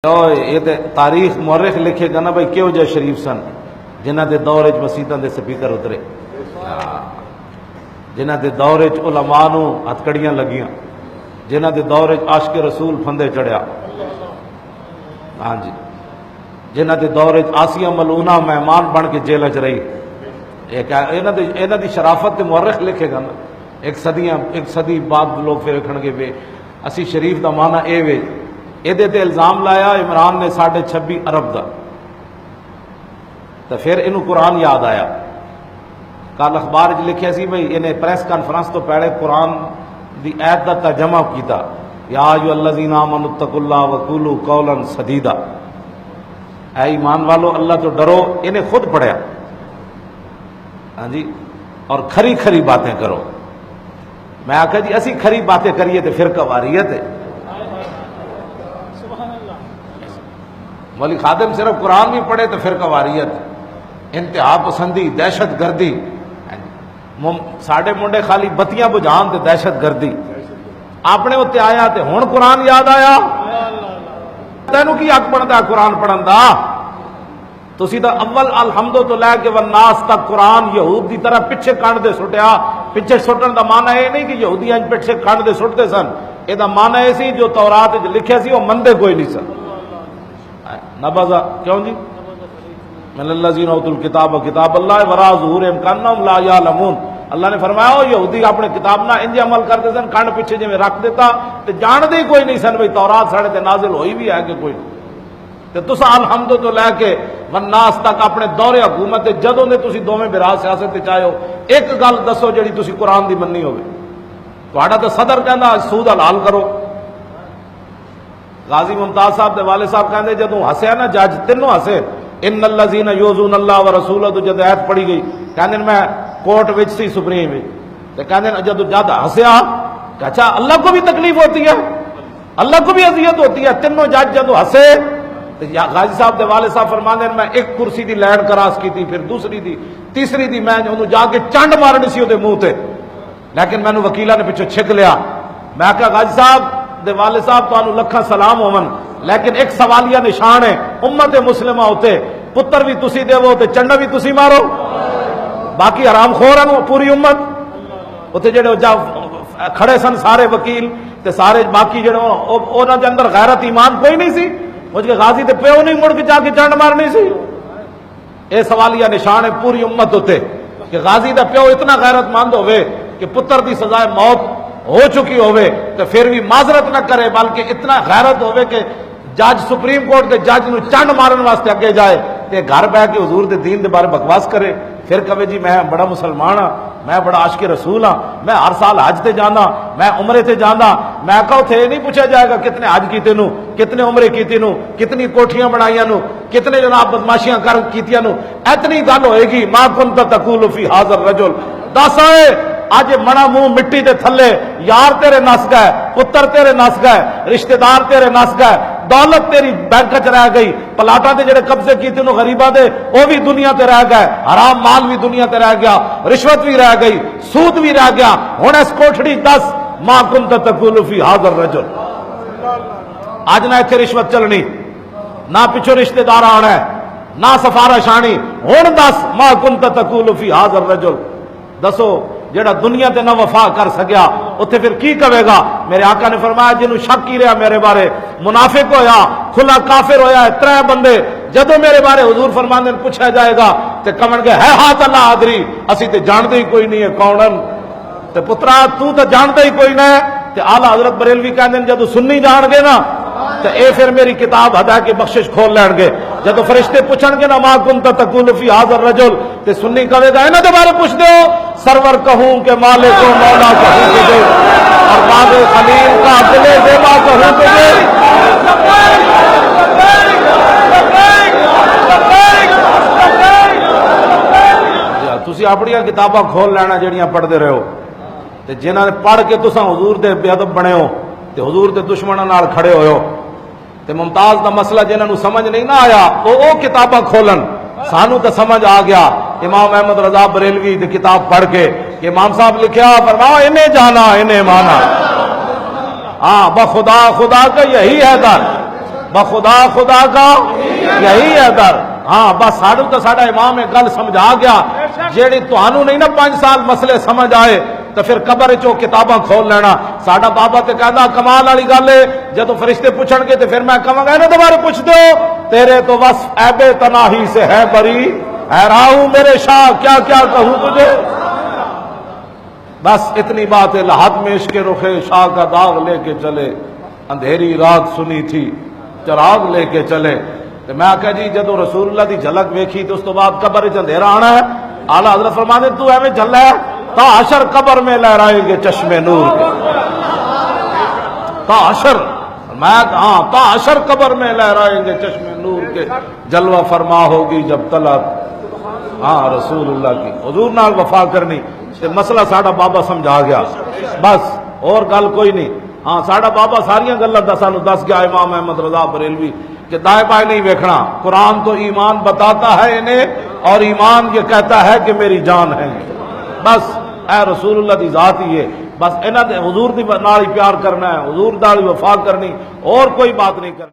یہ تے تاریخ مورخ لکھے گا نا بھائی کیوں جے شریف سن جنہ دے دور وچ مسیتاں دے سپیکر اترے، جنہ دے دور وچ علماء نو ہتھکڑیاں لگیاں، جنہ دے دور وچ عاشق رسول پھندے چڑھیا، ہاں جی، جنہ دے دور وچ آسیہ ملعونہ مہمان بن کے جیل وچ رہی، انہاں دی شرافت تے مورخ لکھے گا نا۔ ایک صدی بعد لوگ پھر رکھن گے وے اسی شریف دا معنی اے وے، یہ الزام لایا عمران نے 26.5 ارب دا، تو پھر انہوں قرآن یاد آیا۔ کل اخبار لکھیا سی بھئی انہیں پریس کانفرنس تو پہلے قرآن دی آیت دا ترجمہ کیتا، یا ایھا الذین آمنوا اتقوا اللہ وقولوا قولا سدیدا، اے ایمان والو اللہ تو ڈرو، انہیں خود پڑھیا، ہاں جی، اور کھری کھری باتیں کرو۔ میں آکھا جی اسی کھری باتیں کریے تو پھر واریت ہے۔ مولی خادم صرف قرآن بھی پڑھے تو فرقہ واریت، انتہا پسندی، دہشت گردی، ساڑھے منڈے خالی بتیاں بجھان تے دہشت گردی، اپنے اتنے آیا تے ہن قرآن یاد آیا، تینوں کی حق بنتا قرآن پڑھن دا؟ تسی تا اول الحمد تو لے کے والناس تک قرآن یہود دی طرح پیچھے کانڈ دے سٹیا۔ پیچھے سٹن دا معنی یہ نہیں کہ یہودی انج پیچھے کانڈ دے سٹتے سن، یہ دا معنی یہ سی جو تورات وچ لکھیا سی وہ مندے کوئی نہیں سن۔ نبذا کیوں جی؟ من الذین اوتوا الکتاب کتاب اللہ وراء ظہورہم کانہم لا یعلمون، اللہ نے فرمایا وہ یہودی اپنے کتاب نہ انج عمل کرتے سن، کانڈ پیچھے جی میں رکھ دیتا تے جاندے ہی کوئی نہیں سن بھئی تورات ساڑے تے نازل ہوئی بھی ہے کہ کوئی نہیں۔ تے تساں الحمد تو لے کے والناس تک اپنے دور حکومت تے جدوں دے تسی دوویں برا سیاست تے چاہے ہو ایک گل دسو جڑی تسی قرآن دی مننی ہوے۔ تہاڈا تے صدر کہندا سود حلال کرو، غازی ممتاز صاحب دے والد صاحب کہندے جدوں ہسیا نا جج تینوں ہسے، ان الذین یؤذون اللہ ورسولہ تو جد آیت پڑھی گئی، کہندے میں کورٹ وچ سی سپریم وچ، تے کہندے جدوں جج ہسیا کہ اچھا اللہ کو بھی تکلیف ہوتی ہے، اللہ کو بھی اذیت ہوتی ہے، تینوں جج جدوں ہسے تے غازی صاحب دے والد صاحب فرماندے میں ایک کرسی دی لائن کراس کی تھی، پھر دوسری دی تیسری دی، میں انہوں جا کے چنڈ مارنی سی اودے منہ تے، لیکن مینوں وکیلاں نے پیچھے چھک لیا۔ میں کہا غازی صاحب دے والد صاحب تانوں لکھاں سلام ہوون، لیکن ایک سوالیہ نشان ہے امت مسلمہ ہوتے پتر بھی تسی دیو تے چنڈا بھی تسی مارو، باقی حرام خور ہیں پوری امت اتنے جڑے کھڑے سن سارے وکیل تے سارے باقی جڑے انہاں دے اندر غیرت ایمان کوئی نہیں سی، مجھ کے غازی تے پیو نہیں مڑ کے جا کے چنڈ مارنی سی۔ اے سوالیہ نشان ہے پوری امت ہوتے کہ غازی دا پیو اتنا غیرت مند ہوئے کہ پتر دی سزائے موت ہو چکی ہوئے تو پھر بھی معذرت نہ کرے، بلکہ اتنا غیرت ہوئے کہ جج سپریم کورٹ کے جج نو چنڈ مارن واسطے اگے جائے تے گھر بہ کے حضور دے دین دے بارے بکواس کرے، پھر کہے جی میں بڑا مسلمان ہاں، میں بڑا عاشق رسول ہاں، میں ہر سال حج تے جانا، میں عمرے تے جانا۔ میں کہو تھے نہیں پوچھا جائے گا کتنے حج کیتے نو، کتنے عمرے کیتے نو، کتنی کوٹھیاں بنائیاں نو، کتنے جناب بدماشیاں کر کیتیاں نو، اتنی گل ہوئے گی ما کنت تقول فی ھذا الرجل، دس آئے آج مڑا منہ مٹی دے تھلے، یار تیرے نس گئے، پتر تیرے نس گئے، رشتہ دار تیرے نس گئے، دولت تیری بینک چ رہ گئی، پلاٹا دے جڑے قبضے کیتے نو غریباں دے وہ بھی دنیا تے رہ گئے، حرام مال بھی دنیا تے رہ گیا، رشوت بھی رہ گئی، سود بھی رہ گیا، ہن اس کوٹھڑی دس ما کنت تقول فی ھذا الرجل، اج نہ ایتھے رشوت چلنی، نہ پچھو رشتہ دار آنا ہے، نہ سفارش آنی، ہن دس ما کنت تقول فی ھذا الرجل، دسو جڑا دنیا تے نہ وفا کر سکیا اتنے پھر کی کہے گا؟ میرے آقا نے فرمایا جنہوں شک ہی رہا میرے بارے، منافق ہویا، کھلا کافر ہویا ہے، ترے بندے جدو میرے بارے حضور فرماندے پوچھا جائے گا تے کمن گے ہے ہاتھ اللہ آدری، اسی تے جاندے ہی کوئی نہیں ہے کونن، تے پترا تو تے جاندے ہی کوئی نہیں ہے، تے اعلیٰ حضرت بریلوی کہندے جدو سنی جان گے نا تے اے پھر میری کتاب ہدا کے بخشش کھول لین گے، جدو فرشتے پوچھن گے نا ما کنت تقول فی ھذا الرجل تے سنی کہے گا انہاں دے بارے پوچھ دیو، سرور کہوں کہ مالک و مولا کہوں کہ دے، اور باغ خلیل کا دل زیبا کہوں کہ دے۔ تسی اپنی کتاباں کھول لینا جڑیاں پڑھتے رہو، تے جنہاں نے پڑھ کے تساں حضور دے بے ادب بنے ہو تے حضور دے دشمناں نال کھڑے ہوئے ہو، تے ممتاز دا مسئلہ جنہاں نو سمجھ نہیں نہ آیا او کتاباں کھولن، سانو تو سمجھ آ گیا امام احمد رضا بریلوی دی کتاب پڑھ کے کہ امام صاحب لکھیا فرماؤ انہیں جانا انہیں مانا، ہاں بخدا خدا کا یہی ہے در، بخدا خدا کا یہی ہے در. ہاں بس ساڈو تو ساڈا امام ایک گل سمجھا گیا جیڑی تہانوں نہیں نا 5 سال مسئلے سمجھ آئے تو پھر قبر چو کتاباں کھول لینا. ساڈا بابا تے کہندا کمال والی گل ہے جدو فرشتے پوچھن گے تو پھر میں کہاں گا انہاں دے بارے پوچھ دو تیرے تو وصف عیب تناہی سے ہے بری حیران میرے شاہ کیا کیا کہوں تجھے. بس اتنی بات ہے. لحد میں عشق رخ شاہ کا داغ لے کے چلے اندھیری رات سنی تھی چراغ لے کے چلے. تو میں آخیا جی جدو رسول اللہ دی جھلک ویکھی تو اس تو بعد قبر وچ اندھیرا آنا ہے. اعلیٰ حضرت فرماتے تو ایویں جھلا ہے تا حشر قبر میں لہرائیں گے چشمے نور کے. تا حشر میں ہاں تا حشر قبر میں لہرائیں گے چشمے نور کے. جلوہ فرما ہوگی جب طلب ہاں رسول اللہ کی حضور نال وفا کرنی. تے مسئلہ ساڈا بابا سمجھا گیا بس اور گل کوئی نہیں. ہاں ساڈا بابا ساریاں گلاں دا سانو دس گیا امام احمد رضا بریلوی کہ دائیں بائیں نہیں ویکھنا. قرآن تو ایمان بتاتا ہے انہیں اور ایمان یہ کہتا ہے کہ میری جان ہے. بس اے رسول اللہ دی ذات ہی ہے. بس انہاں دے حضور دی نال ہی پیار کرنا ہے حضور نال وفا کرنی اور کوئی بات نہیں کرنی.